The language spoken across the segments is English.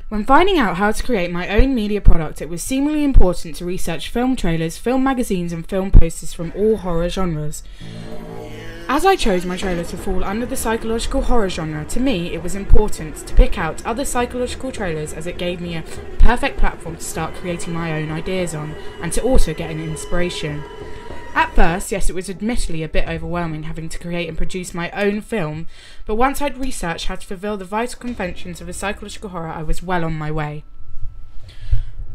When finding out how to create my own media product, it was seemingly important to research film trailers, film magazines and film posters from all horror genres. As I chose my trailer to fall under the psychological horror genre, to me it was important to pick out other psychological trailers as it gave me a perfect platform to start creating my own ideas on, and to also get an inspiration. At first, yes, it was admittedly a bit overwhelming having to create and produce my own film, but once I'd researched how to fulfill the vital conventions of a psychological horror, I was well on my way.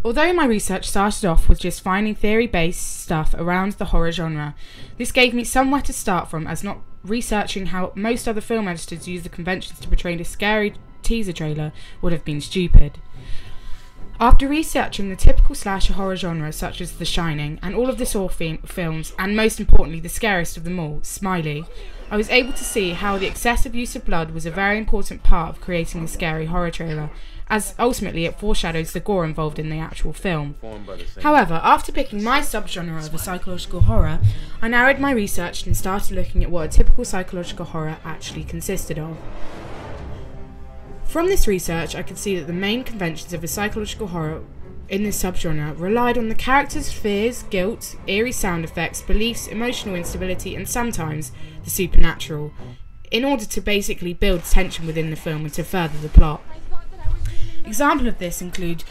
Although my research started off with just finding theory-based stuff around the horror genre, this gave me somewhere to start from, as not researching how most other film editors use the conventions to portray a scary teaser trailer would have been stupid. After researching the typical slasher horror genre such as The Shining and all of the Saw films, and most importantly the scariest of them all, Smiley, I was able to see how the excessive use of blood was a very important part of creating a scary horror trailer, as ultimately it foreshadows the gore involved in the actual film. However, after picking my subgenre of a psychological horror, I narrowed my research and started looking at what a typical psychological horror actually consisted of. From this research, I could see that the main conventions of a psychological horror in this subgenre relied on the characters' fears, guilt, eerie sound effects, beliefs, emotional instability, and sometimes the supernatural, in order to basically build tension within the film and to further the plot. Examples of this include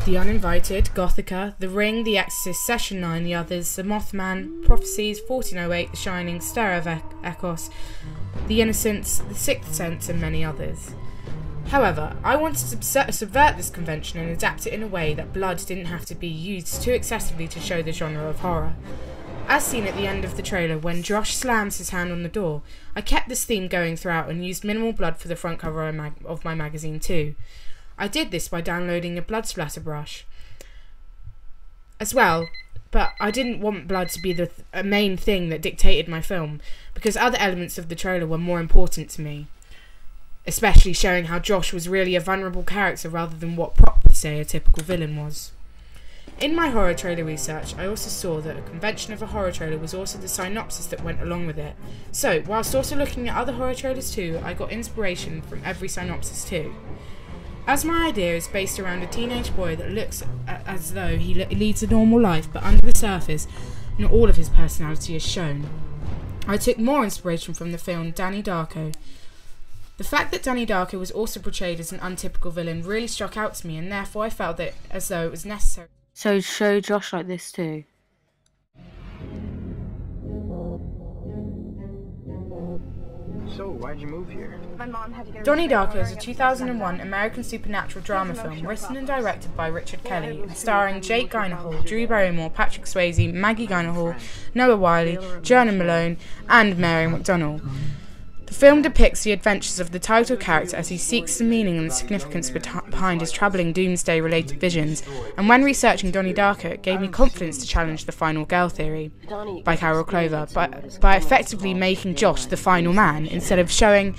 The Uninvited, Gothica, The Ring, The Exorcist, Session 9, The Others, The Mothman, Prophecies, 1408, The Shining, Stir of Echoes, The Innocents, The Sixth Sense, and many others. However, I wanted to subvert this convention and adapt it in a way that blood didn't have to be used too excessively to show the genre of horror. As seen at the end of the trailer when Josh slams his hand on the door, I kept this theme going throughout and used minimal blood for the front cover of my magazine too. I did this by downloading a blood splatter brush as well, but I didn't want blood to be the main thing that dictated my film, because other elements of the trailer were more important to me, especially showing how Josh was really a vulnerable character rather than what prop would say a typical villain was. In my horror trailer research, I also saw that a convention of a horror trailer was also the synopsis that went along with it. So, whilst also looking at other horror trailers too, I got inspiration from every synopsis too. As my idea is based around a teenage boy that looks as though he leads a normal life, but under the surface, not all of his personality is shown, I took more inspiration from the film Danny Darko. The fact that Danny Darko was also portrayed as an untypical villain really struck out to me, and therefore I felt that as though it was necessary. So show Josh like this too. So, why'd you move here? My mom had to get Donnie Darko is a 2001 American supernatural drama film written and directed by Richard Kelly, and starring Jake Gyllenhaal, Drew Barrymore, Patrick Swayze, Maggie Gyllenhaal, Noah Wiley, Jonah Malone, and Mary McDonnell. The film depicts the adventures of the title character as he seeks the meaning and the significance behind his troubling doomsday-related visions, and when researching Donnie Darko, it gave me confidence to challenge the final girl theory by Carol Clover by effectively making Josh the final man instead of showing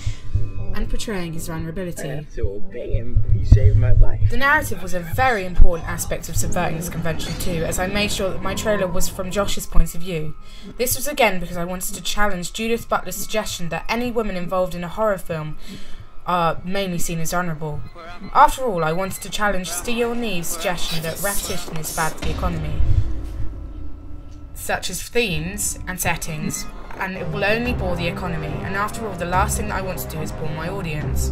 and portraying his vulnerability. I have to obey him. He saved my life. The narrative was a very important aspect of subverting this convention too, as I made sure that my trailer was from Josh's point of view. This was again because I wanted to challenge Judith Butler's suggestion that any women involved in a horror film are mainly seen as vulnerable. After all, I wanted to challenge Steele Neve's suggestion that repetition is bad for the economy, such as themes and settings, and it will only bore the economy, and after all, the last thing that I want to do is bore my audience.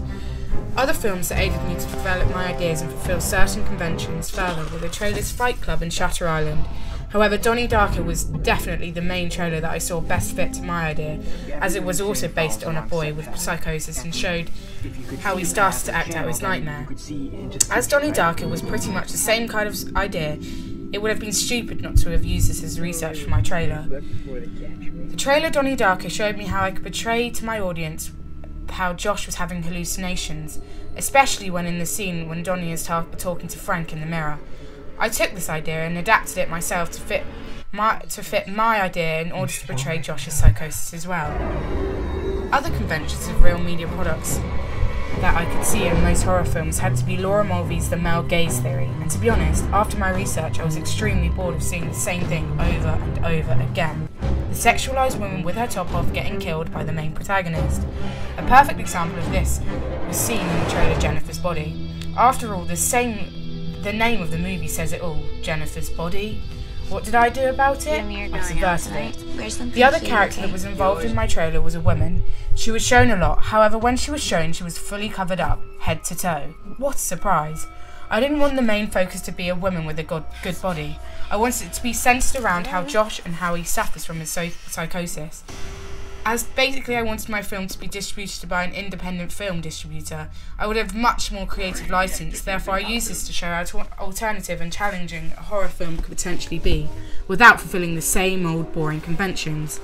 Other films that aided me to develop my ideas and fulfill certain conventions further were the trailers Fight Club and Shutter Island. However, Donnie Darko was definitely the main trailer that I saw best fit to my idea, as it was also based on a boy with psychosis and showed how he started to act out his nightmare. As Donnie Darko was pretty much the same kind of idea, it would have been stupid not to have used this as research for my trailer. The trailer Donnie Darko showed me how I could portray to my audience how Josh was having hallucinations, especially when in the scene when Donnie is talking to Frank in the mirror. I took this idea and adapted it myself to fit my idea in order to portray Josh's psychosis as well. Other conventions of real media products that I could see in most horror films had to be Laura Mulvey's the male gaze theory, and to be honest, after my research I was extremely bored of seeing the same thing over and over again. The sexualised woman with her top off getting killed by the main protagonist. A perfect example of this was seen in the trailer Jennifer's Body. After all, the name of the movie says it all, Jennifer's Body. What did I do about it? I subverted it. The other character that was involved in my trailer was a woman. She was shown a lot, however when she was shown she was fully covered up, head to toe. What a surprise. I didn't want the main focus to be a woman with a good body. I wanted it to be centred around how Josh and how he suffers from his psychosis. As basically I wanted my film to be distributed by an independent film distributor, I would have much more creative license, therefore I used this to show how alternative and challenging a horror film could potentially be, without fulfilling the same old boring conventions.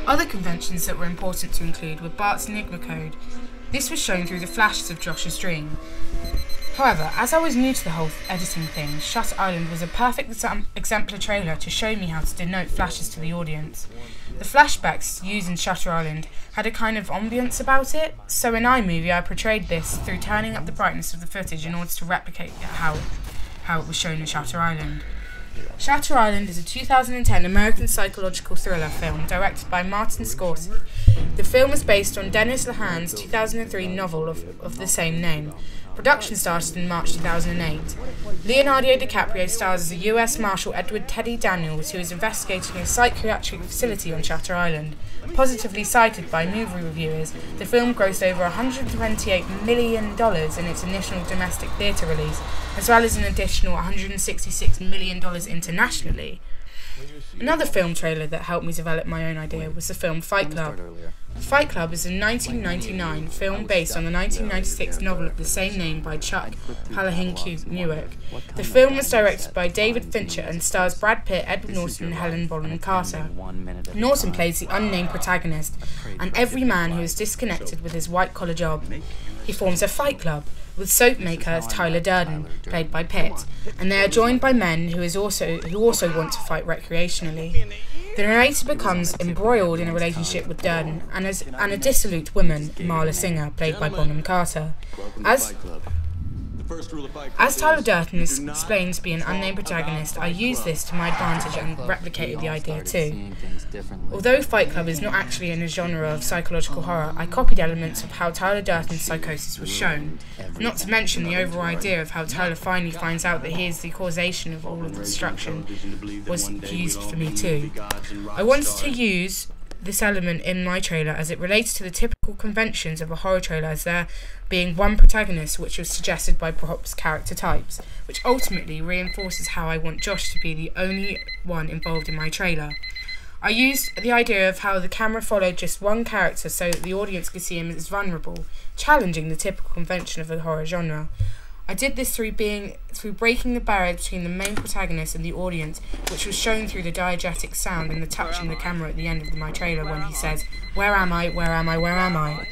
Other conventions that were important to include were Bart's Enigma Code. This was shown through the flashes of Josh's dream. However, as I was new to the whole editing thing, Shutter Island was a perfect exemplar trailer to show me how to denote flashes to the audience. The flashbacks used in Shutter Island had a kind of ambience about it, so in iMovie I portrayed this through turning up the brightness of the footage in order to replicate how it was shown in Shutter Island. Shutter Island is a 2010 American psychological thriller film directed by Martin Scorsese. The film is based on Dennis Lehane's 2003 novel of the same name. Production started in March 2008. Leonardo DiCaprio stars as a US Marshal Edward Teddy Daniels who is investigating a psychiatric facility on Shutter Island. Positively cited by movie reviewers, the film grossed over $128 million in its initial domestic theatre release, as well as an additional $166 million internationally. Another film trailer that helped me develop my own idea was the film Fight Club. Fight Club is a 1999 film based on the 1996 novel of the same name by Chuck Palahniuk Newark. The film was directed by David Fincher and stars Brad Pitt, Edward Norton and Helen Bonham Carter. Norton plays the unnamed protagonist, and every man who is disconnected with his white-collar job. He forms a fight club with soap maker Tyler Durden, played by Pitt, and they are joined by men who also want to fight recreationally. The narrator becomes embroiled in a relationship with Durden and a dissolute woman, Marla Singer, played by Bonham Carter. As Tyler Durden is explained to be an unnamed protagonist, I used this to my advantage and replicated the idea too. Although Fight Club is not actually in a genre of psychological horror, I copied elements of how Tyler Durden's psychosis was shown, not to mention the overall idea of how Tyler finally finds out that he is the causation of all of the destruction was used for me too. I wanted to use this element in my trailer as it relates to the typical conventions of a horror trailer, as there being one protagonist, which was suggested by Prop's character types, which ultimately reinforces how I want Josh to be the only one involved in my trailer. I used the idea of how the camera followed just one character so that the audience could see him as vulnerable, challenging the typical convention of the horror genre. I did this through breaking the barrier between the main protagonist and the audience, which was shown through the diegetic sound and the touching the camera at the end of my trailer when he says, "Where am I? Where am I? Where am I?"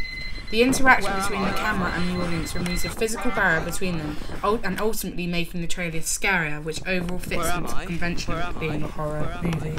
The interaction between the camera and the audience removes a physical barrier between them, and ultimately making the trailer scarier, which overall fits into the convention of being a horror movie.